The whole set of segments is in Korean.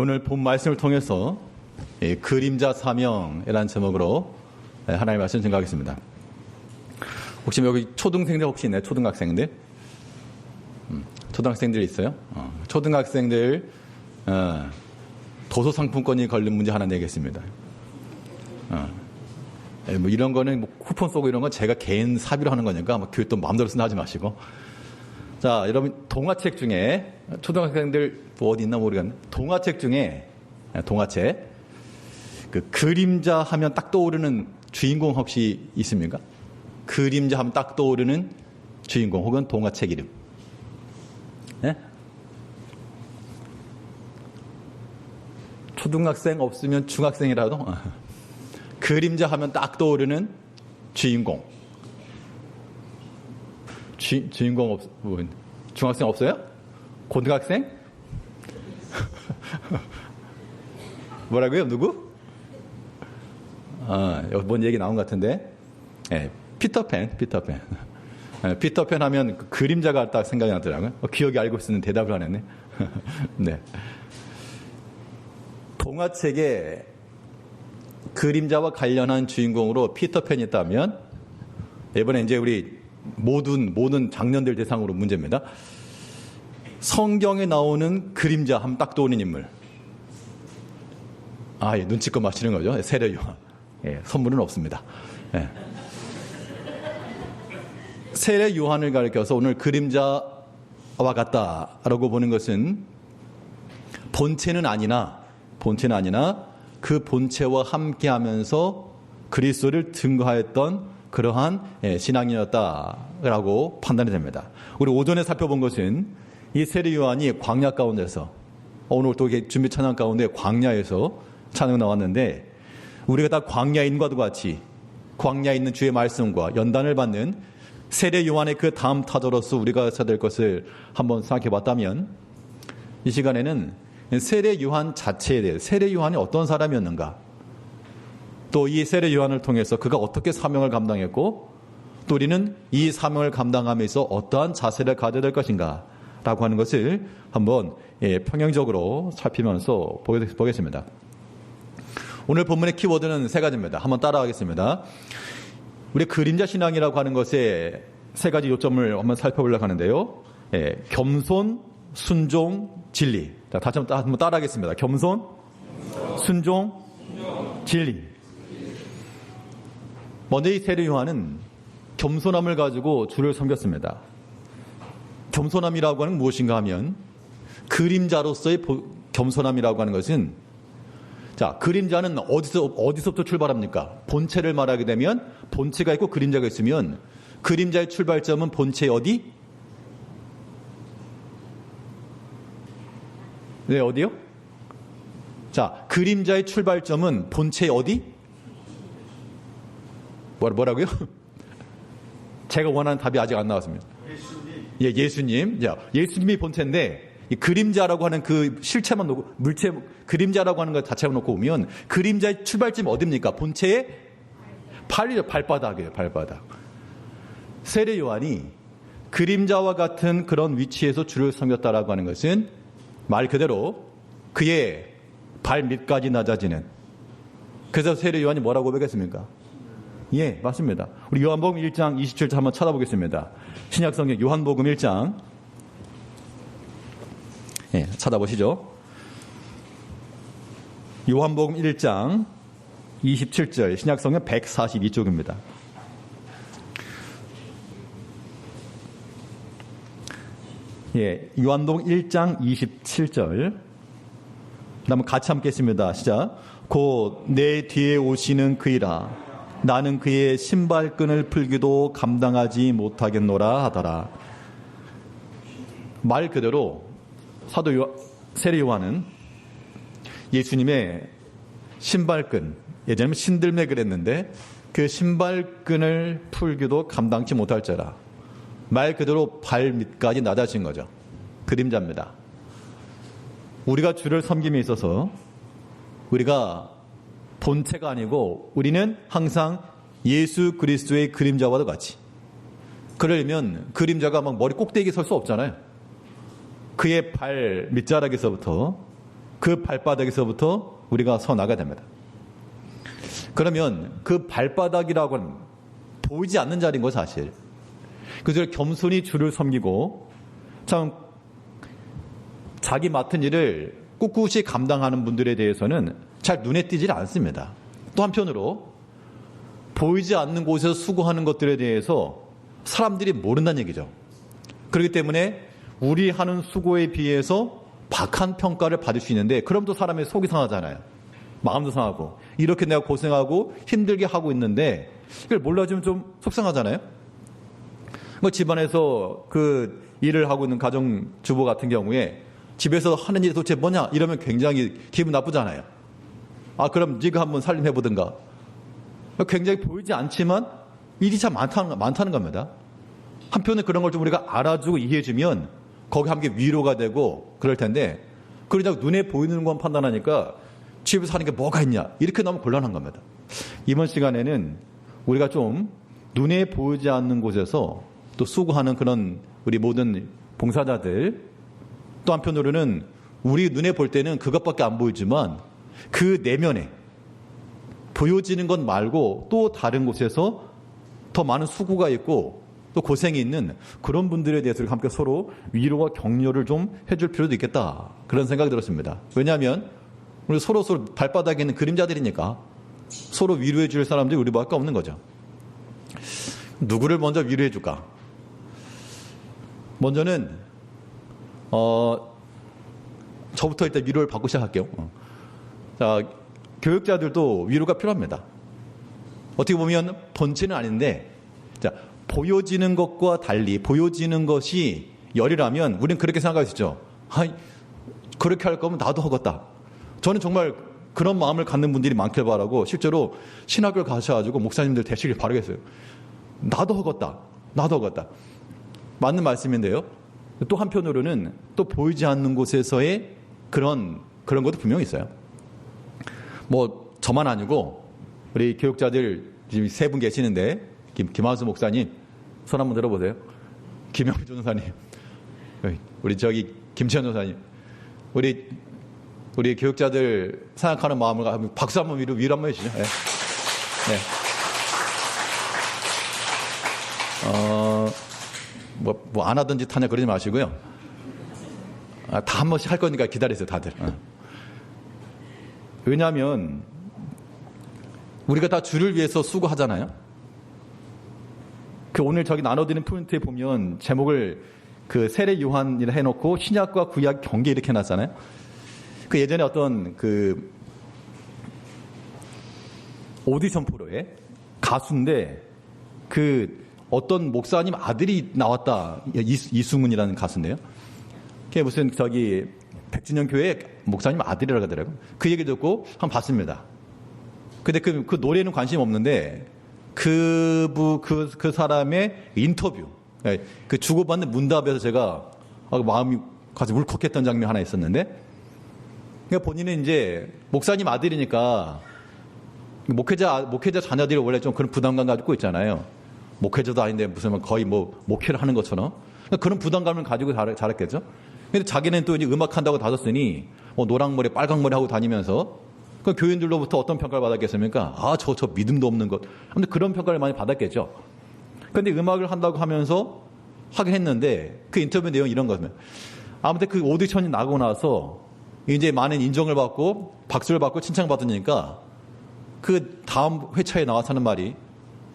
오늘 본 말씀을 통해서 그림자 사명이라는 제목으로 하나님의 말씀 증거하겠습니다. 혹시 여기 초등생들 혹시 있나요? 초등학생들? 초등학생들 있어요? 초등학생들 도서 상품권이 걸린 문제 하나 내겠습니다. 뭐 이런 거는 뭐 쿠폰 쏘고 이런 건 제가 개인 사비로 하는 거니까 뭐 교육도 마음대로 쓰나 하지 마시고. 자, 여러분 동화책 중에 초등학생들 뭐 어디 있나 모르겠네. 동화책 중에 동화책 그 그림자 하면 딱 떠오르는 주인공 혹시 있습니까? 그림자 하면 딱 떠오르는 주인공 혹은 동화책 이름. 네? 초등학생 없으면 중학생이라도 그림자 하면 딱 떠오르는 주인공. 주인공 중학생 없어요? 고등학생? 뭐라고요? 누구? 여기 뭔 얘기 나온 것 같은데. 네, 피터팬. 피터팬 하면 그 그림자가 딱 생각이 나더라고요. 기억이 알고 있었는 대답을 안 했네. 네. 동화책에 그림자와 관련한 주인공으로 피터팬이 있다면, 이번에 이제 우리 모든 장년들 대상으로 문제입니다. 성경에 나오는 그림자 하면 딱 떠오르는 인물. 예, 눈치껏 맞히는 거죠. 세례 요한. 예, 선물은 없습니다. 예. 세례 요한을 가리켜서 오늘 그림자와 같다라고 보는 것은 본체는 아니나 그 본체와 함께하면서 그리스도를 증거하였던 그러한 신앙이었다라고 판단이 됩니다. 우리 오전에 살펴본 것은 이 세례 요한이 광야 가운데서 오늘 또 준비 찬양 가운데 광야에서 찬양 나왔는데 우리가 다 광야인과도 같이 광야에 있는 주의 말씀과 연단을 받는 세례 요한의 그 다음 타자로서 우리가 해야 될 것을 한번 생각해 봤다면 이 시간에는 세례 요한 자체에 대해 세례 요한이 어떤 사람이었는가, 또 이 세례 요한을 통해서 그가 어떻게 사명을 감당했고 또 우리는 이 사명을 감당하면서 어떠한 자세를 가져야 될 것인가 라고 하는 것을 한번 평행적으로 살피면서 보겠습니다. 오늘 본문의 키워드는 세 가지입니다. 한번 따라하겠습니다. 우리 그림자 신앙이라고 하는 것에 세 가지 요점을 한번 살펴보려고 하는데요. 겸손, 순종, 진리. 자, 다시 한번 따라하겠습니다. 겸손, 순종, 진리. 먼저 이 세례 요한은 겸손함을 가지고 주를 섬겼습니다. 겸손함이라고 하는 무엇인가 하면 그림자로서의 겸손함이라고 하는 것은, 자, 그림자는 어디서부터 출발합니까? 본체를 말하게 되면 본체가 있고 그림자가 있으면 그림자의 출발점은 본체의 어디? 네, 어디요? 자, 그림자의 출발점은 본체의 어디? 뭐라고요? 제가 원하는 답이 아직 안 나왔습니다. 예수님. 예, 예수님. 자, 예수님이 본체인데 이 그림자라고 하는 그 실체만 놓고 물체 그림자라고 하는 것 자체만 놓고 보면 그림자의 출발점이 어디입니까? 본체의 발바닥이에요. 발바닥. 세례 요한이 그림자와 같은 그런 위치에서 주를 섬겼다라고 하는 것은 말 그대로 그의 발 밑까지 낮아지는. 그래서 세례 요한이 뭐라고 고백했습니까? 예, 맞습니다. 우리 요한복음 1장 27절 한번 찾아보겠습니다. 신약성경 요한복음 1장. 예, 찾아보시죠. 요한복음 1장 27절, 신약성경 142쪽입니다. 예, 요한복음 1장 27절. 한번 같이 함께 했습니다. 시작. 곧 내 뒤에 오시는 그이라. 나는 그의 신발끈을 풀기도 감당하지 못하겠노라 하더라. 말 그대로 세례 요한은 예수님의 신발끈, 예전에 신들매 그랬는데 그 신발끈을 풀기도 감당치 못할지라. 말 그대로 발 밑까지 낮아진 거죠. 그림자입니다. 우리가 주를 섬김에 있어서 우리가 본체가 아니고 우리는 항상 예수 그리스도의 그림자와도 같이, 그러려면 그림자가 막 머리 꼭대기에 설 수 없잖아요. 그의 발 밑자락에서부터 그 발바닥에서부터 우리가 서 나가야 됩니다. 그러면 그 발바닥이라고는 보이지 않는 자리인 거 사실. 그래서 겸손히 주를 섬기고 참 자기 맡은 일을 꿋꿋이 감당하는 분들에 대해서는 잘 눈에 띄질 않습니다. 또 한편으로 보이지 않는 곳에서 수고하는 것들에 대해서 사람들이 모른다는 얘기죠. 그렇기 때문에 우리 하는 수고에 비해서 박한 평가를 받을 수 있는데 그럼 또 사람의 속이 상하잖아요. 마음도 상하고 이렇게 내가 고생하고 힘들게 하고 있는데 이걸 몰라주면 좀 속상하잖아요. 뭐 집안에서 그 일을 하고 있는 가정주부 같은 경우에 집에서 하는 일이 도대체 뭐냐 이러면 굉장히 기분 나쁘잖아요. 아 그럼 네가 한번 살림해보든가. 굉장히 보이지 않지만 일이 참 많다는 겁니다. 한편은 그런 걸 좀 우리가 알아주고 이해해주면 거기 함께 위로가 되고 그럴 텐데 그러자 눈에 보이는 건 판단하니까 집에서 하는 게 뭐가 있냐 이렇게 너무 곤란한 겁니다. 이번 시간에는 우리가 좀 눈에 보이지 않는 곳에서 또 수고하는 그런 우리 모든 봉사자들 또 한편으로는 우리 눈에 볼 때는 그것밖에 안 보이지만 그 내면에 보여지는 것 말고 또 다른 곳에서 더 많은 수고가 있고 또 고생이 있는 그런 분들에 대해서 함께 서로 위로와 격려를 좀 해줄 필요도 있겠다. 그런 생각이 들었습니다. 왜냐하면 우리 서로 발바닥에 있는 그림자들이니까 서로 위로해 줄 사람들이 우리밖에 없는 거죠. 누구를 먼저 위로해 줄까? 먼저는 저부터 일단 위로를 받고 시작할게요. 자, 교육자들도 위로가 필요합니다. 어떻게 보면 본체는 아닌데 자, 보여지는 것과 달리 보여지는 것이 열이라면 우리는 그렇게 생각할 수 있죠. 그렇게 할 거면 나도 하겠다. 저는 정말 그런 마음을 갖는 분들이 많길 바라고 실제로 신학교를 가셔가지고 목사님들 되시길 바라겠어요. 나도 하겠다. 나도 하겠다. 맞는 말씀인데요. 또 한편으로는 또 보이지 않는 곳에서의 그런 것도 분명히 있어요. 뭐 저만 아니고 우리 교육자들 지금 3분 계시는데 김한수 목사님 손 한번 들어보세요. 김영주 전사님, 우리 김치현 전사님, 우리 교육자들 생각하는 마음을 박수 한번 위로 한번 해주시죠. 네. 네. 뭐 안 하던 짓 하냐 그러지 마시고요. 다 한 번씩 할 거니까 기다리세요, 다들. 왜냐하면 우리가 다 주를 위해서 수고하잖아요. 그 오늘 저기 나눠드린 포인트에 보면 제목을 그 세례 요한이라 해놓고 신약과 구약 경계 이렇게 해놨잖아요. 그 예전에 어떤 그 오디션 프로에 가수인데 그 어떤 목사님 아들이 나왔다. 이승훈이라는 가수인데요. 그게 무슨 백진영 교회 목사님 아들이라고 하더라고요. 그 얘기 듣고 한번 봤습니다. 근데 그 노래는 관심 없는데 그 사람의 인터뷰, 그 주고받는 문답에서 제가 마음이 가서 울컥했던 장면이 하나 있었는데, 그러니까 본인은 이제 목사님 아들이니까 목회자 자녀들이 원래 좀 그런 부담감 가지고 있잖아요. 목회자도 아닌데 무슨 거의 뭐 목회를 하는 것처럼 그런 부담감을 가지고 자랐겠죠. 근데 자기는 또 이제 음악 한다고 다녔으니 노랑머리 빨강머리 하고 다니면서 그 교인들로부터 어떤 평가를 받았겠습니까? 저 믿음도 없는 것. 아무튼 그런 평가를 많이 받았겠죠. 그런데 음악을 한다고 하면서 하긴 했는데 그 인터뷰 내용이 이런 거면 아무튼 그 오디션이 나고 나서 이제 많은 인정을 받고 박수를 받고 칭찬받으니까 그 다음 회차에 나와서 하는 말이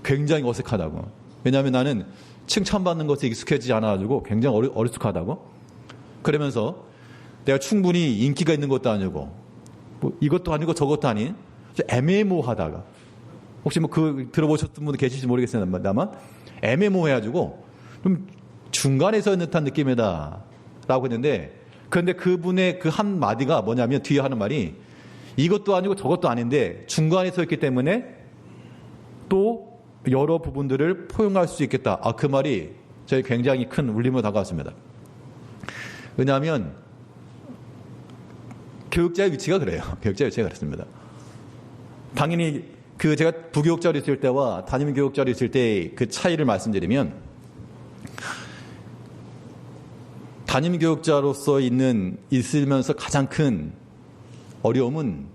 굉장히 어색하다고. 왜냐하면 나는 칭찬받는 것에 익숙해지지 않아가지고 굉장히 어리숙하다고. 그러면서 내가 충분히 인기가 있는 것도 아니고 뭐 이것도 아니고 저것도 아닌 애매모호하다가 혹시 뭐 들어보셨던 분도 계실지 모르겠습니다만 애매모호해가지고 좀 중간에 서 있는 듯한 느낌이다 라고 했는데 그런데 그분의 그 한 마디가 뭐냐면 뒤에 하는 말이 이것도 아니고 저것도 아닌데 중간에 서 있기 때문에 또 여러 부분들을 포용할 수 있겠다. 그 말이 저희 굉장히 큰 울림으로 다가왔습니다. 왜냐하면 교육자의 위치가 그래요. 교육자의 위치가 그렇습니다. 당연히 제가 부교육자로 있을 때와 담임 교육자로 있을 때 그 차이를 말씀드리면 담임 교육자로서 있으면서 가장 큰 어려움은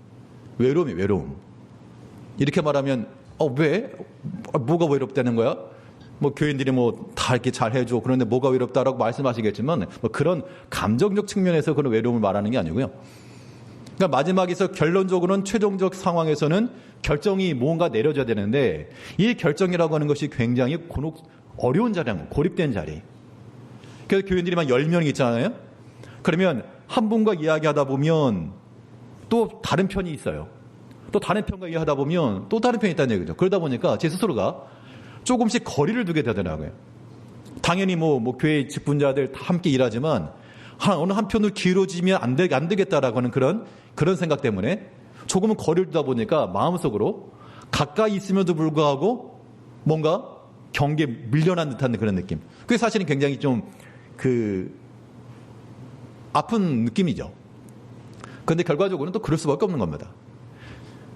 외로움이에요, 외로움. 이렇게 말하면, 왜? 뭐가 외롭다는 거야? 뭐 교인들이 뭐 다 이렇게 잘 해줘. 그런데 뭐가 외롭다라고 말씀하시겠지만, 뭐 그런 감정적 측면에서 그런 외로움을 말하는 게 아니고요. 그러니까 마지막에서 결론적으로는 최종적 상황에서는 결정이 뭔가 내려져야 되는데, 이 결정이라고 하는 것이 굉장히 어려운 자리예요. 고립된 자리. 그래서 교인들이 만 10명 있잖아요. 그러면 한 분과 이야기하다 보면 또 다른 편이 있어요. 또 다른 편과 이야기하다 보면 또 다른 편이 있다는 얘기죠. 그러다 보니까 제 스스로가 조금씩 거리를 두게 되더라고요. 당연히 뭐 교회 직분자들 다 함께 일하지만 어느 한편으로 길어지면 안 되겠다라고 하는 그런 생각 때문에 조금은 거리를 두다 보니까 마음속으로 가까이 있음에도 불구하고 뭔가 경계에 밀려난 듯한 그런 느낌. 그게 사실은 굉장히 좀 아픈 느낌이죠. 그런데 결과적으로는 또 그럴 수밖에 없는 겁니다.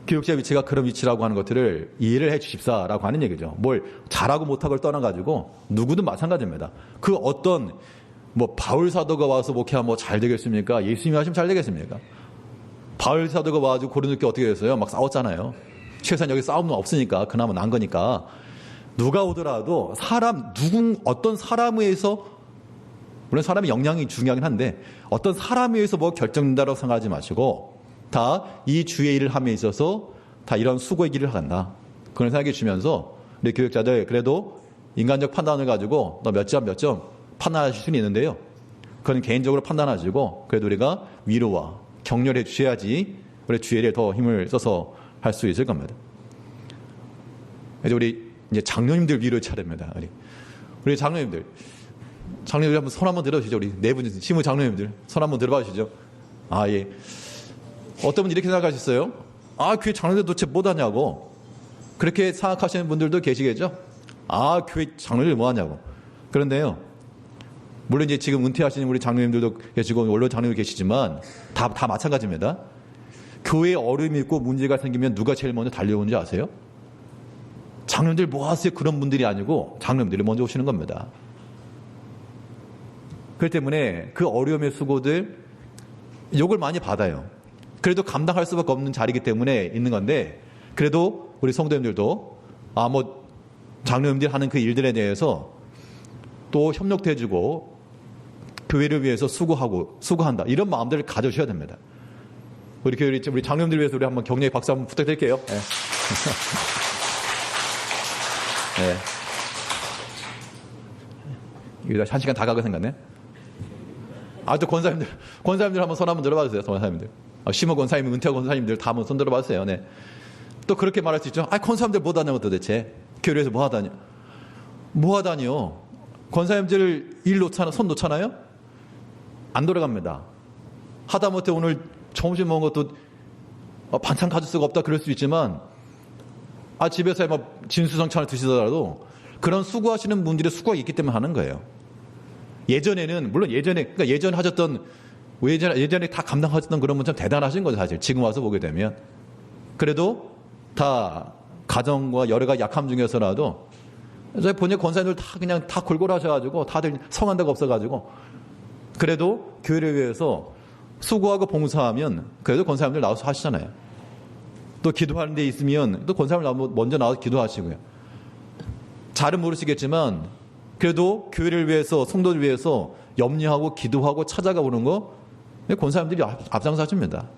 교육자 위치가 그런 위치라고 하는 것들을 이해를 해 주십사라고 하는 얘기죠. 뭘 잘하고 못하고를 떠나가지고 누구든 마찬가지입니다. 그 어떤 바울 사도가 와서 목회하면 뭐 잘 되겠습니까? 예수님이 하시면 잘 되겠습니까? 바울 사도가 와가지고 고린도교회 어떻게 됐어요? 막 싸웠잖아요. 최소한 여기 싸움은 없으니까 그나마 난 거니까. 누가 오더라도 어떤 사람에 의해서, 물론 사람의 역량이 중요하긴 한데 어떤 사람에 의해서 뭐 결정된다고 생각하지 마시고 다 이 주의 일을 함에 있어서 다 이런 수고의 길을 간다. 그런 생각이 주면서 우리 교육자들 그래도 인간적 판단을 가지고 너 몇 점 판단하실 수는 있는데요. 그건 개인적으로 판단하시고 그래도 우리가 위로와 격려를 해주셔야지 우리 주의 일에 더 힘을 써서 할 수 있을 겁니다. 우리 이제 장로님들 위로의 차례입니다. 우리 장로님들 한번 손 한번 들어주시죠. 우리 네 분 시무 장로님들 손 한번 들어봐 주시죠. 예. 어떤 분 이렇게 생각하셨어요? 교회 장로들 도대체 못하냐고. 그렇게 생각하시는 분들도 계시겠죠? 교회 장로들 뭐하냐고. 그런데요, 물론 이제 지금 은퇴하시는 우리 장로님들도 계시고 원로 장로님도 계시지만 다 마찬가지입니다. 교회에 어려움이 있고 문제가 생기면 누가 제일 먼저 달려오는지 아세요? 장로님들 뭐 하세요? 그런 분들이 아니고 장로님들이 먼저 오시는 겁니다. 그렇기 때문에 그 어려움의 수고들 욕을 많이 받아요. 그래도 감당할 수밖에 없는 자리이기 때문에 있는 건데, 그래도 우리 성도님들도 장로님들이 하는 그 일들에 대해서 또 협력도 해주고 교회를 위해서 수고한다, 이런 마음들을 가져주셔야 됩니다. 우리 장로님들 위해서 우리 한번 격려의 박수 한번 부탁드릴게요. 네. 네. 이거 한 시간 다 가고 생각네. 또 권사님들 한번 손 한번 들어봐 주세요. 권사님들. 심호 권사님, 은퇴 권사님들 다 한번 손 들어봐 주세요. 네. 또 그렇게 말할 수 있죠. 권사님들 뭐 하다냐고 도대체. 교회에서 뭐 하다니. 뭐 하다니요. 권사님들 손 놓잖아요? 안 돌아갑니다. 하다못해 오늘 점심 먹은 것도 반찬 가질 수가 없다 그럴 수 있지만, 집에서 진수성찬을 드시더라도 그런 수고하시는 분들의 수고가 있기 때문에 하는 거예요. 예전에는, 물론 예전에 하셨던, 예전에 다 감당하셨던 그런 분 참 대단하신 거죠, 사실. 지금 와서 보게 되면. 그래도 다 가정과 여러 가지 약함 중에서라도, 저희 본인 권사님들 다 골고루 하셔가지고, 다들 성한 데가 없어가지고, 그래도 교회를 위해서 수고하고 봉사하면, 그래도 권사님들 나와서 하시잖아요. 또 기도하는 데 있으면, 또 권사님들 먼저 나와서 기도하시고요. 잘은 모르시겠지만, 그래도 교회를 위해서, 성도를 위해서 염려하고 기도하고 찾아가 보는 거, 권사님들이 앞장서 하십니다.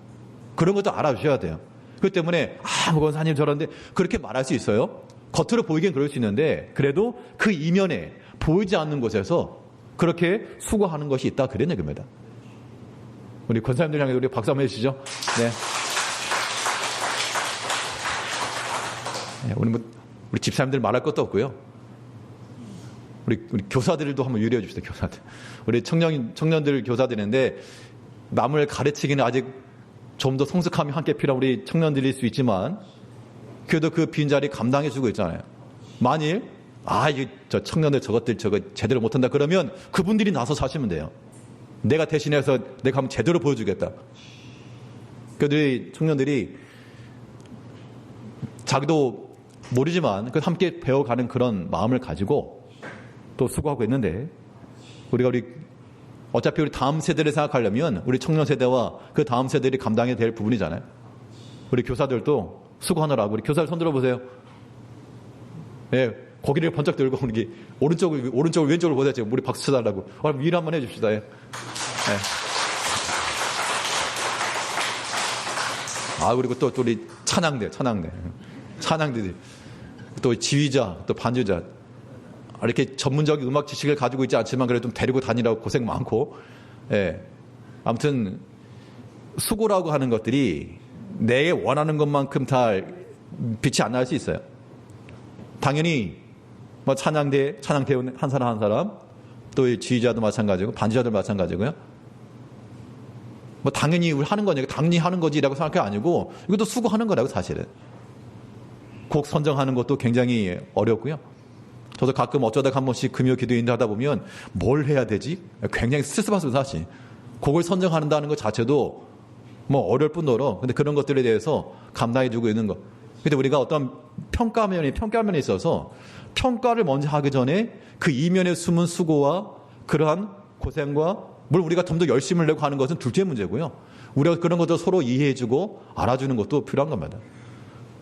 그런 것도 알아주셔야 돼요. 그렇기 때문에, 권사님 저런데, 그렇게 말할 수 있어요. 겉으로 보이긴 그럴 수 있는데, 그래도 그 이면에 보이지 않는 곳에서 그렇게 수고하는 것이 있다. 그런 얘기입니다. 우리 권사님들 향해 우리 박수 한번 해주시죠. 네. 우리 집사님들 말할 것도 없고요. 우리 교사들도 한번 유리해 줍시다. 교사들. 우리 청년들 교사들인데 남을 가르치기는 아직 좀 더 성숙함이 함께 필요한 우리 청년들일 수 있지만 그래도 그 빈자리 감당해 주고 있잖아요. 만일 저 청년들 저거 제대로 못한다 그러면 그분들이 나서서 하시면 돼요. 내가 대신해서 내가 한번 제대로 보여주겠다. 그래도 청년들이 자기도 모르지만 함께 배워가는 그런 마음을 가지고 또 수고하고 있는데 우리 어차피 우리 다음 세대를 생각하려면 우리 청년 세대와 그 다음 세대들이 감당해야 될 부분이잖아요. 우리 교사들도 수고하느라고 우리 교사들 손들어 보세요. 예, 고개를 번쩍 들고 우리 오른쪽을 왼쪽을 보세요. 지금 우리 박수 쳐달라고. 일 한번 해줍시다. 예. 예. 그리고 또 우리 찬양대들이 또 지휘자, 또 반주자. 이렇게 전문적인 음악 지식을 가지고 있지 않지만 그래도 좀 데리고 다니라고 고생 많고, 예. 아무튼 수고라고 하는 것들이 내 원하는 것만큼 다 빛이 안 날 수 있어요. 당연히 뭐 찬양대 한 사람, 또 지휘자도 마찬가지고 반주자도 마찬가지고요. 뭐 당연히 우리 하는 거니까 당연히 하는 거지라고 생각할 게 아니고 이것도 수고하는 거라고 사실은. 곡 선정하는 것도 굉장히 어렵고요. 저도 가끔 어쩌다 한 번씩 금요 기도인들 하다 보면 뭘 해야 되지? 굉장히 스트레스 받습니다, 사실. 곡을 선정한다는 것 자체도 뭐 어려울 뿐더러 근데 그런 것들에 대해서 감당해주고 있는 것. 근데 우리가 어떤 평가면에 있어서 평가를 먼저 하기 전에 그 이면에 숨은 수고와 그러한 고생과 물론 우리가 좀 더 열심을 내고 하는 것은 둘째 문제고요. 우리가 그런 것들 서로 이해해주고 알아주는 것도 필요한 겁니다.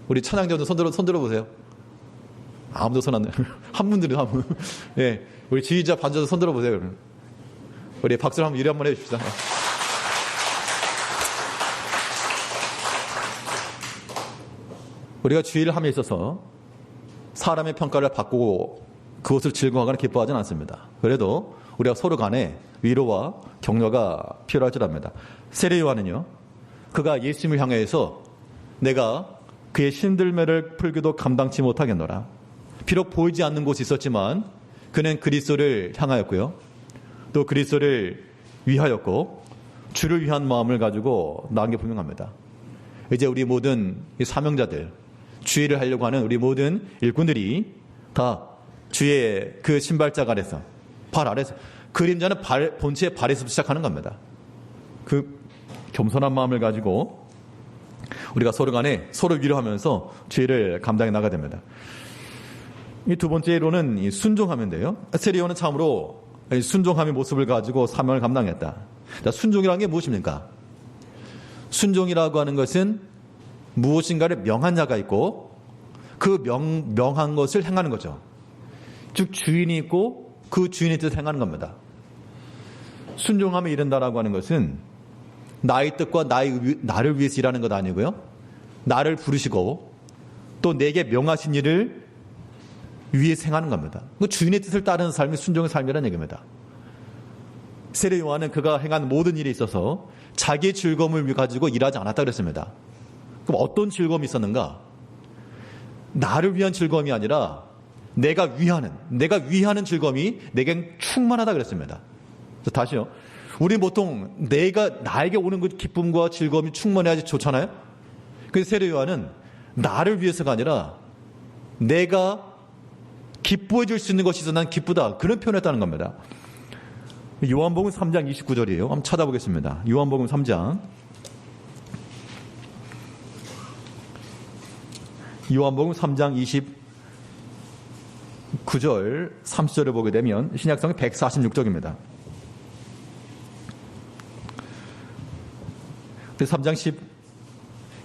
우리 찬양자도 손들어 보세요. 아무도 손 안 내요. 한 분들은 한 분. 예, 우리 지휘자 반주자 손들어 보세요. 우리 박수를 한번 한번 해주십시다. 우리가 주의를 함에 있어서 사람의 평가를 받고 그것을 즐거워하거나 기뻐하지는 않습니다. 그래도 우리가 서로 간에 위로와 격려가 필요할 줄 압니다. 세례 요한은요, 그가 예수님을 향해서 내가 그의 신들매를 풀기도 감당치 못하겠노라. 비록 보이지 않는 곳이 있었지만 그는 그리스도를 향하였고요. 또 그리스도를 위하였고 주를 위한 마음을 가지고 나온 게 분명합니다. 이제 우리 모든 사명자들, 주의를 하려고 하는 우리 모든 일꾼들이 다 주의 그 신발짝 아래서, 발 아래서, 그림자는 본체의 발에서 시작하는 겁니다. 그 겸손한 마음을 가지고 우리가 서로 간에 서로 위로하면서 주의를 감당해 나가야 됩니다. 이 두 번째로는 이 순종하면인데요. 세례 요한은 참으로 순종함의 모습을 가지고 사명을 감당했다. 자, 순종이라는 게 무엇입니까? 순종이라고 하는 것은 무엇인가를 명한 자가 있고 그 명한 것을 행하는 거죠. 즉 주인이 있고 그 주인의 뜻을 행하는 겁니다. 순종함에 이른다라고 하는 것은 나의 뜻과 나를 위해서 일하는 것 아니고요. 나를 부르시고 또 내게 명하신 일을 위해서 행하는 겁니다. 그 주인의 뜻을 따르는 삶이 순종의 삶이라는 얘기입니다. 세례 요한은 그가 행한 모든 일에 있어서 자기의 즐거움을 가지고 일하지 않았다 그랬습니다. 그럼 어떤 즐거움이 있었는가? 나를 위한 즐거움이 아니라 내가 위하는 즐거움이 내겐 충만하다 그랬습니다. 다시요. 우리 보통 나에게 오는 그 기쁨과 즐거움이 충만해야지 좋잖아요. 그래서 세례 요한은 나를 위해서가 아니라 내가 기뻐해 줄 수 있는 것이 있어 난 기쁘다. 그런 표현을 했다는 겁니다. 요한복음 3장 29절이에요. 한번 찾아보겠습니다. 요한복음 3장. 요한복음 3장 29절 30절을 보게 되면 신약성의 146쪽입니다. 3장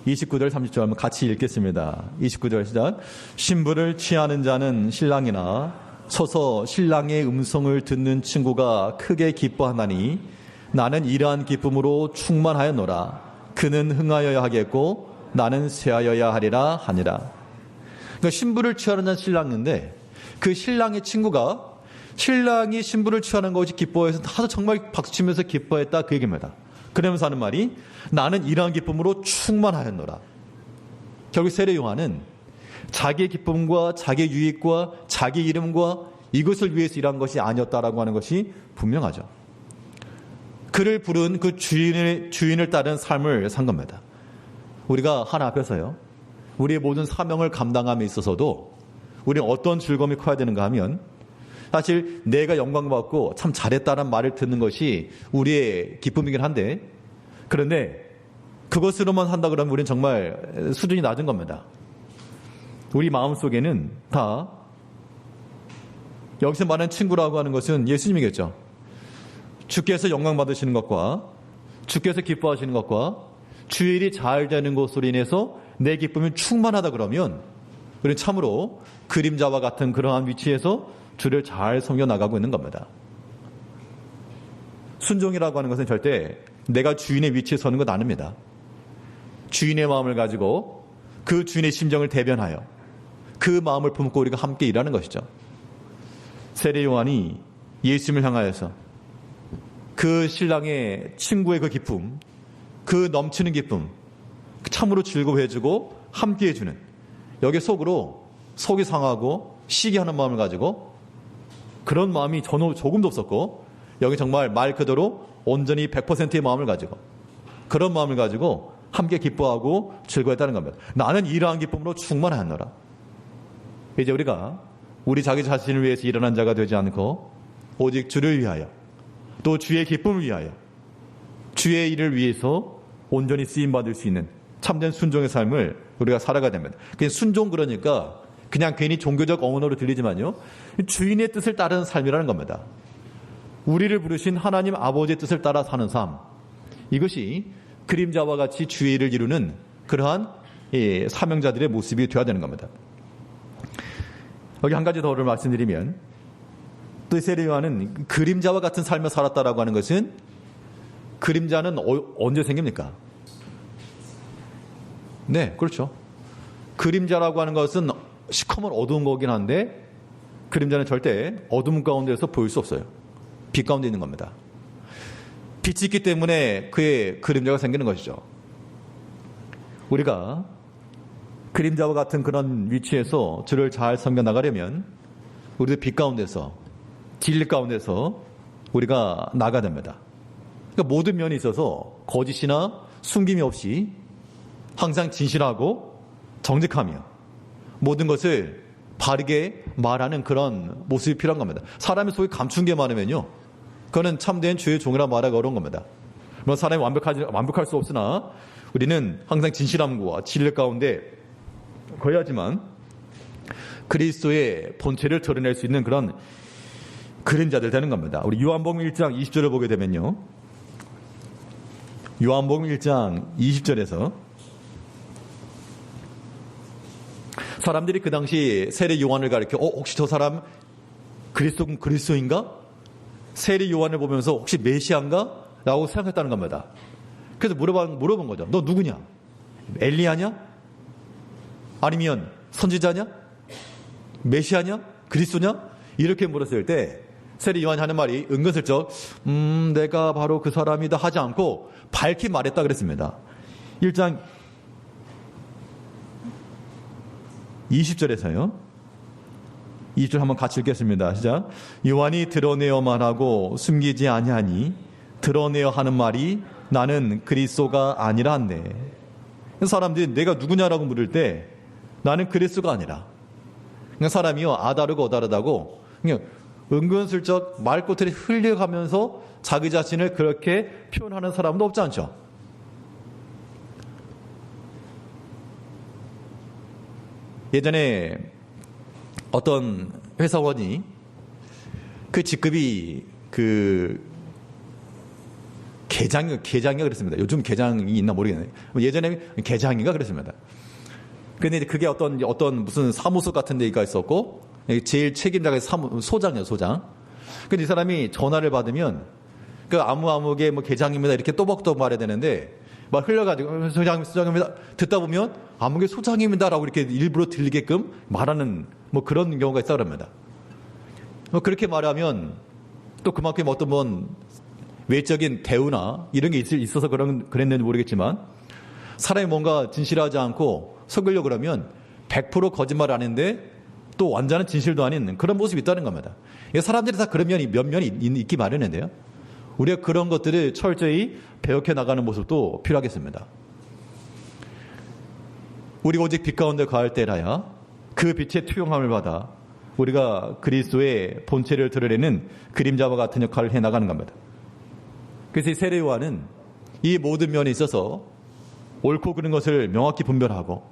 29절 30절 한번 같이 읽겠습니다. 29절 시작. 신부를 취하는 자는 신랑이나 서서 신랑의 음성을 듣는 친구가 크게 기뻐하나니 나는 이러한 기쁨으로 충만하였노라. 그는 흥하여야 하겠고 나는 쇠하여야 하리라 하니라. 그러니까 신부를 취하는 자는 신랑인데 그 신랑의 친구가 신랑이 신부를 취하는 것이 기뻐해서 하도 정말 박수치면서 기뻐했다 그 얘기입니다. 그러면서 하는 말이 나는 이러한 기쁨으로 충만하였노라. 결국 세례 요한은 자기의 기쁨과 자기의 유익과 자기 이름과 이것을 위해서 일한 것이 아니었다라고 하는 것이 분명하죠. 그를 부른 그 주인을 따른 삶을 산 겁니다. 우리가 하나 앞에서요. 우리의 모든 사명을 감당함에 있어서도 우리는 어떤 즐거움이 커야 되는가 하면 사실 내가 영광받고 참 잘했다는 말을 듣는 것이 우리의 기쁨이긴 한데 그런데 그것으로만 한다 그러면 우리는 정말 수준이 낮은 겁니다. 우리 마음속에는 다 여기서 말하는 친구라고 하는 것은 예수님이겠죠. 주께서 영광 받으시는 것과 주께서 기뻐하시는 것과 주의 일이 잘 되는 것으로 인해서 내 기쁨이 충만하다 그러면 우리는 참으로 그림자와 같은 그러한 위치에서 주를 잘 섬겨 나가고 있는 겁니다. 순종이라고 하는 것은 절대 내가 주인의 위치에 서는 것 아닙니다. 주인의 마음을 가지고 그 주인의 심정을 대변하여 그 마음을 품고 우리가 함께 일하는 것이죠. 세례 요한이 예수님을 향하여서 그 신랑의 친구의 그 기쁨, 그 넘치는 기쁨, 참으로 즐거워해주고 함께해주는, 여기 속이 상하고 시기하는 마음을 가지고 그런 마음이 조금도 없었고, 여기 정말 말 그대로 온전히 100%의 마음을 가지고 그런 마음을 가지고 함께 기뻐하고 즐거워했다는 겁니다. 나는 이러한 기쁨으로 충만하노라. 이제 우리가 우리 자기 자신을 위해서 일어난 자가 되지 않고 오직 주를 위하여 또 주의 기쁨을 위하여 주의 일을 위해서 온전히 쓰임받을 수 있는 참된 순종의 삶을 우리가 살아가야 됩니다. 순종 그러니까 그냥 괜히 종교적 언어로 들리지만요, 주인의 뜻을 따르는 삶이라는 겁니다. 우리를 부르신 하나님 아버지의 뜻을 따라 사는 삶, 이것이 그림자와 같이 주의 일을 이루는 그러한 사명자들의 모습이 되어야 되는 겁니다. 여기 한 가지 더를 말씀드리면, 또 세례 요한은 그림자와 같은 삶을 살았다라고 하는 것은, 그림자는 언제 생깁니까? 네, 그렇죠. 그림자라고 하는 것은 시커먼 어두운 거긴 한데, 그림자는 절대 어둠 가운데서 보일 수 없어요. 빛 가운데 있는 겁니다. 빛이 있기 때문에 그의 그림자가 생기는 것이죠. 우리가 그림자와 같은 그런 위치에서 주를 잘 섬겨 나가려면 우리도 빛 가운데서, 진리 가운데서 우리가 나가야 됩니다. 그러니까 모든 면에 있어서 거짓이나 숨김이 없이 항상 진실하고 정직하며 모든 것을 바르게 말하는 그런 모습이 필요한 겁니다. 사람의 속에 감춘 게 많으면요, 그거는 참된 주의 종이라 말하기 어려운 겁니다. 물론 사람이 완벽할 수 없으나 우리는 항상 진실함과 진리 가운데 거해야지만 그리스도의 본체를 드러낼 수 있는 그런 그림자들 되는 겁니다. 우리 요한복음 1장 20절을 보게 되면요, 요한복음 1장 20절에서 사람들이 그 당시 세례 요한을 가리켜 혹시 저 사람 그리스도인가? 세례 요한을 보면서 혹시 메시아인가? 라고 생각했다는 겁니다. 그래서 물어본 거죠. 너 누구냐? 엘리야냐? 아니면 선지자냐? 메시아냐? 그리스도냐? 이렇게 물었을 때 세례 요한이 하는 말이 은근슬쩍 내가 바로 그 사람이다 하지 않고 밝히 말했다 그랬습니다. 1장 20절에서요. 20절 한번 같이 읽겠습니다. 시작. 요한이 드러내어 말하고 숨기지 아니하니 드러내어 하는 말이 나는 그리스도가 아니라 한대. 사람들이 내가 누구냐라고 물을 때 나는 그리스도가 아니라, 그냥 사람이요 아다르고 어다르다고 그냥 은근슬쩍 말꼬투리 흘려가면서 자기 자신을 그렇게 표현하는 사람도 없지 않죠. 예전에 어떤 회사원이 그 직급이 계장이가 그랬습니다. 요즘 계장이 있나 모르겠네요. 예전에 계장이가 그랬습니다. 근데 그게 어떤 무슨 사무소 같은 데가 있었고, 제일 책임자가 소장이에요, 소장. 근데 이 사람이 전화를 받으면 그 아무개 뭐 계장입니다 이렇게 또박또박 말해야 되는데 막 흘려가지고 소장입니다 듣다 보면 아무개 소장입니다라고 이렇게 일부러 들리게끔 말하는 뭐 그런 경우가 있다 그럽니다. 뭐 그렇게 말하면 또 그만큼 어떤 외적인 대우나 이런 게 있어서 그랬는지 모르겠지만, 사람이 뭔가 진실하지 않고 속이려고 그러면 100% 거짓말 안 했는데 또 완전한 진실도 아닌 그런 모습이 있다는 겁니다. 사람들이 다 그런 몇 면이 있기 마련인데요, 우리가 그런 것들을 철저히 배역해 나가는 모습도 필요하겠습니다. 우리가 오직 빛 가운데 거할 때라야 그 빛의 투영함을 받아 우리가 그리스도의 본체를 드러내는 그림자와 같은 역할을 해나가는 겁니다. 그래서 이 세례 요한은 이 모든 면에 있어서 옳고 그른 것을 명확히 분별하고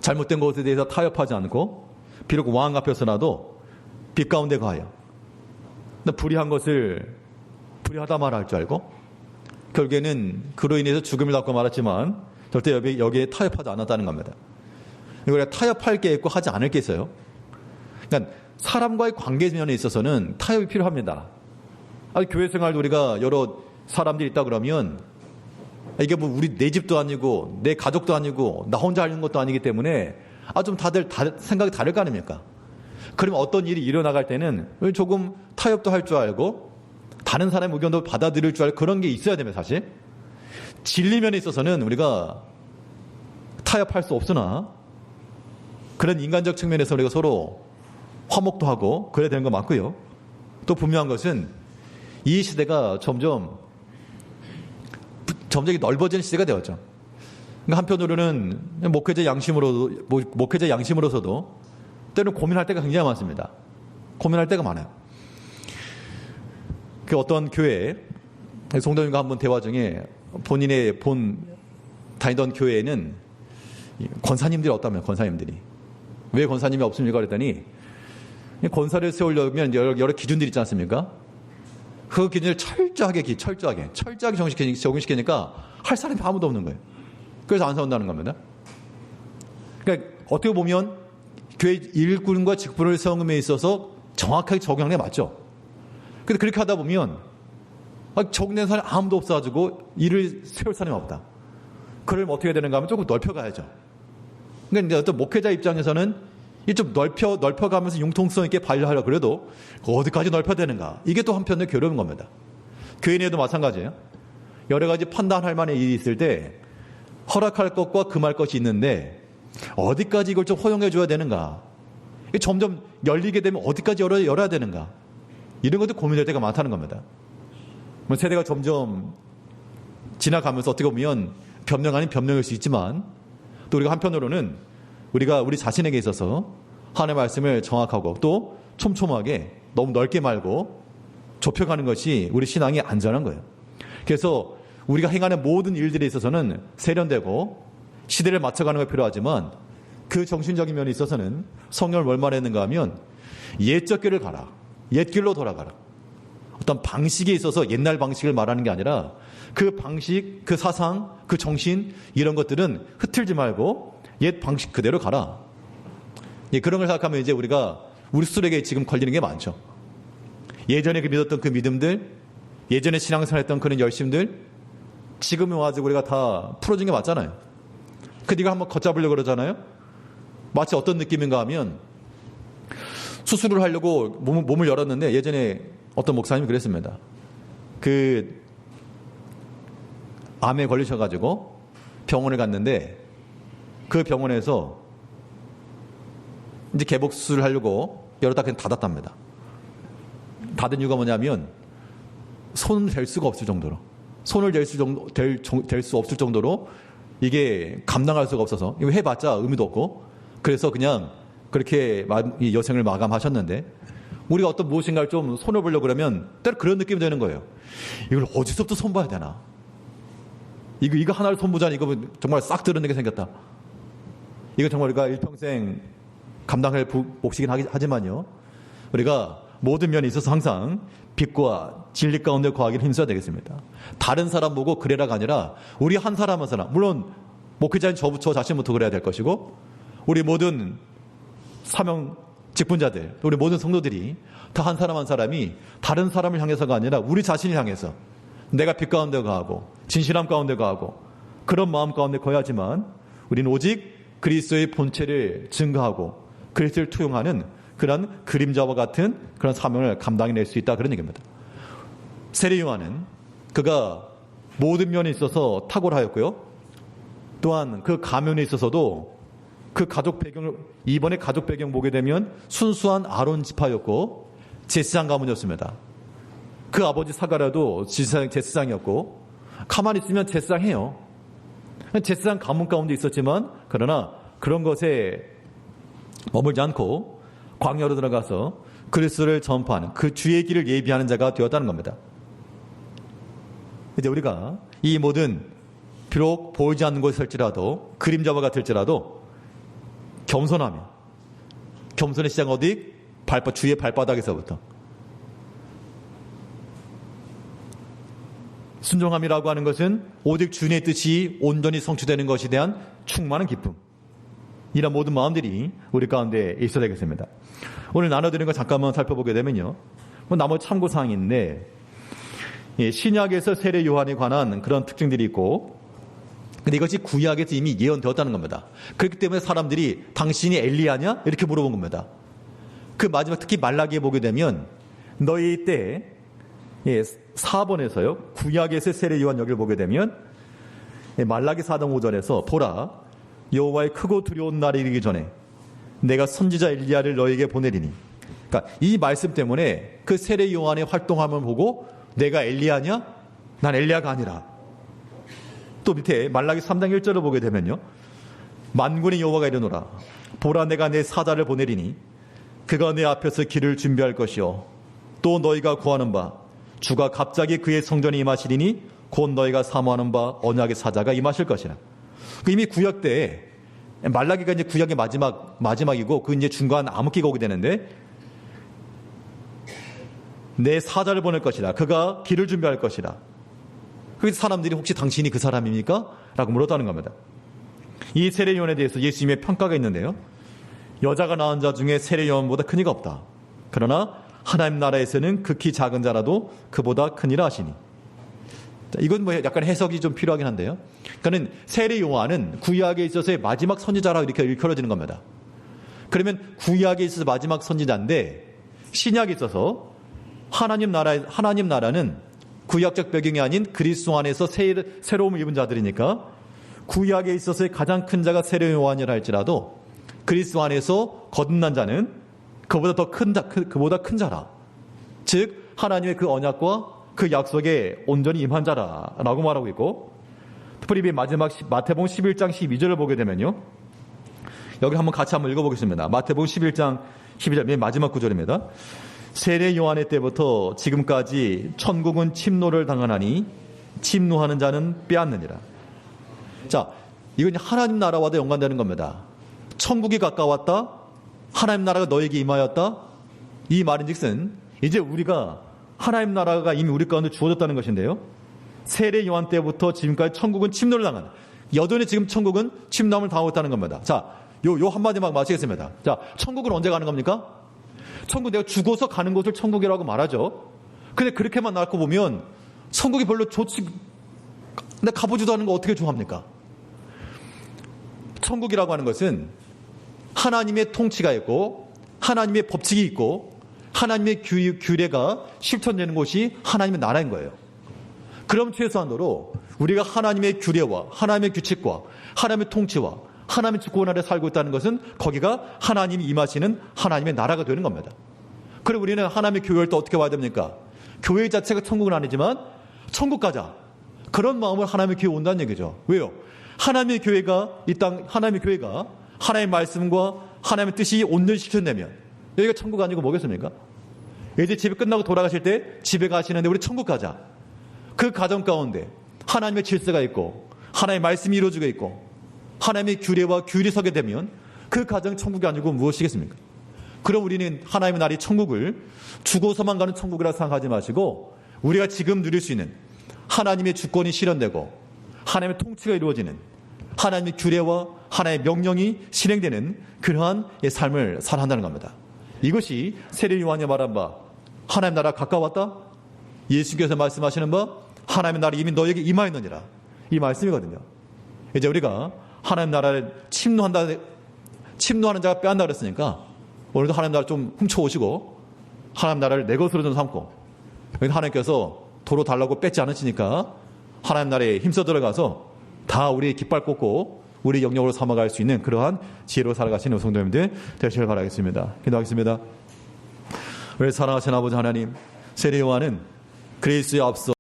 잘못된 것에 대해서 타협하지 않고 비록 왕 앞에서라도 빛 가운데 거하여 불의한 것을 불의하다 말할 줄 알고 결국에는 그로 인해서 죽음을 당하고 말았지만 절대 여기에 타협하지 않았다는 겁니다. 우리가 타협할 게 있고 하지 않을 게 있어요. 그러니까 사람과의 관계 면에 있어서는 타협이 필요합니다. 교회 생활도 우리가 여러 사람들이 있다 그러면 이게 뭐 내 집도 아니고 내 가족도 아니고 나 혼자 하는 것도 아니기 때문에 좀 다들 생각이 다를 거 아닙니까? 그러면 어떤 일이 일어나갈 때는 조금 타협도 할 줄 알고 다른 사람의 의견도 받아들일 줄 알고 그런 게 있어야 됩니다. 사실 진리 면에 있어서는 우리가 타협할 수 없으나 그런 인간적 측면에서 우리가 서로 화목도 하고 그래야 되는 거 맞고요. 또 분명한 것은 이 시대가 점점 넓어지는 시대가 되었죠. 그러니까 한편으로는 목회자 양심으로서도 때로는 고민할 때가 굉장히 많습니다. 고민할 때가 많아요. 그 어떤 교회 성도님과 한번 대화 중에 본인의 다니던 교회에는 권사님들이 없다면 권사님들이 왜 권사님이 없습니까? 그랬더니 권사를 세우려면 여러 기준들이 있지 않습니까? 그 기준을 철저하게 적용시키니까 할 사람이 아무도 없는 거예요. 그래서 안 세운다는 겁니다. 그러니까 어떻게 보면 교회 일꾼과 직분을 세움에 있어서 정확하게 적용하는 게 맞죠. 근데 그렇게 하다 보면 적응된 사람이 아무도 없어가지고 일을 세울 사람이 없다. 그러면 어떻게 되는가 하면 조금 넓혀가야죠. 그러니까 어떤 목회자 입장에서는 좀 넓혀가면서 융통성 있게 관리하려고 그래도 어디까지 넓혀야 되는가. 이게 또 한편으로 괴로운 겁니다. 교인에도 마찬가지예요. 여러 가지 판단할 만한 일이 있을 때 허락할 것과 금할 것이 있는데 어디까지 이걸 좀 허용해 줘야 되는가. 점점 열리게 되면 어디까지 열어야 되는가. 이런 것도 고민될 때가 많다는 겁니다. 세대가 점점 지나가면서 어떻게 보면 변명 아닌 변명일 수 있지만 또 우리가 한편으로는 우리 자신에게 있어서 하나님의 말씀을 정확하고 또 촘촘하게 너무 넓게 말고 좁혀가는 것이 우리 신앙이 안전한 거예요. 그래서 우리가 행하는 모든 일들에 있어서는 세련되고 시대를 맞춰가는 게 필요하지만 그 정신적인 면에 있어서는 성경을 뭘 말했는가 하면 옛적 길을 가라. 옛길로 돌아가라. 어떤 방식에 있어서 옛날 방식을 말하는 게 아니라 그 방식, 그 사상, 그 정신 이런 것들은 흐트리지 말고 옛 방식 그대로 가라. 그런 걸 생각하면 이제 우리 스스로에게 지금 걸리는 게 많죠. 예전에 믿었던 그 믿음들, 예전에 신앙생활했던 그런 열심들 지금은 와서 우리가 다 풀어진 게 맞잖아요. 네가 한번 걷잡으려고 그러잖아요. 마치 어떤 느낌인가 하면 수술을 하려고 몸을 열었는데 예전에 어떤 목사님이 그랬습니다. 암에 걸리셔가지고 병원을 갔는데 그 병원에서 이제 개복 수술을 하려고 열었다 그냥 닫았답니다. 닫은 이유가 뭐냐면 손을 댈 수가 없을 정도로 될 수 없을 정도로 이게 감당할 수가 없어서 이거 해봤자 의미도 없고 그래서 그냥 그렇게 이 여생을 마감하셨는데 우리가 어떤 무엇인가를 좀 손을 보려고 그러면 때로 그런 느낌이 되는 거예요. 이걸 어디서부터 손봐야 되나? 이거 하나를 손보자니 이거 정말 싹 드러내게 생겼다. 이거 정말 우리가 일평생 감당할 몫이긴 하지만요. 우리가 모든 면에 있어서 항상 빛과 진리 가운데 거하기를 힘써야 되겠습니다. 다른 사람 보고 그래라가 아니라 우리 한 사람 한 사람, 물론 목회자인 저 자신부터 그래야 될 것이고 우리 모든 사명 직분자들, 우리 모든 성도들이 다 한 사람 한 사람이 다른 사람을 향해서가 아니라 우리 자신을 향해서 내가 빛 가운데 거하고 진실함 가운데 거하고 그런 마음 가운데 거야지만 우리는 오직 그리스도의 본체를 증거하고 그리스도를 투영하는 그런 그림자와 같은 그런 사명을 감당해낼 수 있다 그런 얘기입니다. 세례 요한은 그가 모든 면에 있어서 탁월하였고요. 또한 그 가면에 있어서도 그 이번에 가족 배경 보게 되면 순수한 아론 지파였고 제사장 가문이었습니다. 그 아버지 사가랴도 제사장이었고 가만히 있으면 제사장해요. 제사장 가문 가운데 있었지만 그러나 그런 것에 머물지 않고 광야로 들어가서 그리스도를 전파하는 그 주의 길을 예비하는 자가 되었다는 겁니다. 이제 우리가 이 모든 비록 보이지 않는 곳일지라도 그림자와 같을지라도 겸손의 시작 어디? 주의 발바닥에서부터 순종함이라고 하는 것은 오직 주님의 뜻이 온전히 성취되는 것에 대한 충만한 기쁨. 이런 모든 마음들이 우리 가운데 있어야 되겠습니다. 오늘 나눠드리는 거 잠깐만 살펴보게 되면요. 나머지 참고사항인데, 신약에서 세례 요한에 관한 그런 특징들이 있고, 근데 이것이 구약에서 이미 예언되었다는 겁니다. 그렇기 때문에 사람들이 당신이 엘리야냐? 이렇게 물어본 겁니다. 그 마지막 특히 말라기에 보게 되면 너희 때 4번에서요. 구약에서 세례 요한 여기를 보게 되면 말라기 4장 5절에서 보라 여호와의 크고 두려운 날이 이르기 전에 내가 선지자 엘리야를 너에게 보내리니. 그러니까 이 말씀 때문에 그 세례 요한의 활동함을 보고 내가 엘리야냐? 난 엘리야가 아니라. 또 밑에 말라기 3장 1절을 보게 되면요. 만군의 여호와가 이르노라 보라 내가 내 사자를 보내리니 그가 내 앞에서 길을 준비할 것이요 또 너희가 구하는 바 주가 갑자기 그의 성전에 임하시리니 곧 너희가 사모하는 바 언약의 사자가 임하실 것이라. 이미 구약 때 말라기가 이제 구약의 마지막이고 그 이제 중간 암흑기가 오게 되는데 내 사자를 보낼 것이라 그가 길을 준비할 것이라. 그래서 사람들이 혹시 당신이 그 사람입니까? 라고 물었다는 겁니다. 이 세례 요한에 대해서 예수님의 평가가 있는데요. 여자가 낳은 자 중에 세례 요한보다 큰 이가 없다. 그러나 하나님 나라에서는 극히 작은 자라도 그보다 크니라 하시니. 이건 뭐 약간 해석이 좀 필요하긴 한데요. 그러니까는 세례 요한은 구약에 있어서의 마지막 선지자라고 이렇게 일컬어지는 겁니다. 그러면 구약에 있어서 마지막 선지자인데 신약에 있어서 하나님 나라는 구약적 배경이 아닌 그리스도 안에서 새로움을 입은 자들이니까 구약에 있어서의 가장 큰 자가 세례 요한이라 할지라도 그리스도 안에서 거듭난 자는 그보다 더 큰 자, 그보다 큰 자라. 즉 하나님의 그 언약과 그 약속에 온전히 임한 자라라고 말하고 있고, 특별히 마지막 마태복음 11장 12절을 보게 되면요. 여기 같이 한번 읽어보겠습니다. 마태복음 11장 12절 맨 마지막 구절입니다. 세례 요한의 때부터 지금까지 천국은 침노를 당하나니 침노하는 자는 빼앗느니라. 자, 이건 하나님 나라와도 연관되는 겁니다. 천국이 가까웠다. 하나님 나라가 너에게 임하였다. 이 말인즉슨 이제 우리가 하나님 나라가 이미 우리 가운데 주어졌다는 것인데요. 세례 요한 때부터 지금까지 천국은 침노를 당한, 여전히 지금 천국은 침노함을 당하고 있다는 겁니다. 자, 요 한마디만 마치겠습니다. 자, 천국은 언제 가는 겁니까? 천국 내가 죽어서 가는 곳을 천국이라고 말하죠. 근데 그렇게만 낳고 보면 천국이 별로 좋지, 내가 가보지도 않은 거 어떻게 좋아합니까? 천국이라고 하는 것은 하나님의 통치가 있고 하나님의 법칙이 있고 하나님의 규례가 실천되는 곳이 하나님의 나라인 거예요. 그럼 최소한도로 우리가 하나님의 규례와 하나님의 규칙과 하나님의 통치와 하나님의 주권 아래 살고 있다는 것은 거기가 하나님이 임하시는 하나님의 나라가 되는 겁니다. 그리고 우리는 하나님의 교회를 또 어떻게 와야 됩니까? 교회 자체가 천국은 아니지만 천국 가자. 그런 마음을 하나님의 교회에 온다는 얘기죠. 왜요? 하나님의 교회가 이 땅 하나님의 교회가 하나님의 말씀과 하나님의 뜻이 온전히 실천되면 여기가 천국 아니고 뭐겠습니까? 이제 집에 끝나고 돌아가실 때 집에 가시는데 우리 천국 가자. 그 가정 가운데 하나님의 질서가 있고 하나님의 말씀이 이루어지고 있고 하나님의 규례와 규율이 서게 되면 그 가정 천국이 아니고 무엇이겠습니까? 그럼 우리는 하나님의 나라의 천국을 죽어서만 가는 천국이라 생각하지 마시고 우리가 지금 누릴 수 있는 하나님의 주권이 실현되고 하나님의 통치가 이루어지는 하나님의 규례와 하나님의 명령이 실행되는 그러한 삶을 살아야 한다는 겁니다. 이것이 세례 요한이 말한 바 하나님 나라 가까웠다. 예수께서 말씀하시는 바 하나님의 나라 이미 너에게 임하였느니라. 이 말씀이거든요. 이제 우리가 하나님 나라를 침노하는 자가 빼앗는다 그랬으니까 오늘도 하나님 나라 좀 훔쳐오시고 하나님 나라를 내 것으로 좀 삼고 하나님께서 도로 달라고 뺏지 않으시니까 하나님 나라에 힘써 들어가서 다 우리 깃발 꽂고 우리 영역으로 삼아갈 수 있는 그러한 지혜로 살아가시는 성도님들 되시길 바라겠습니다. 기도하겠습니다. 우리 사랑하신 아버지 하나님, 세례 요한은 그리스도에 앞서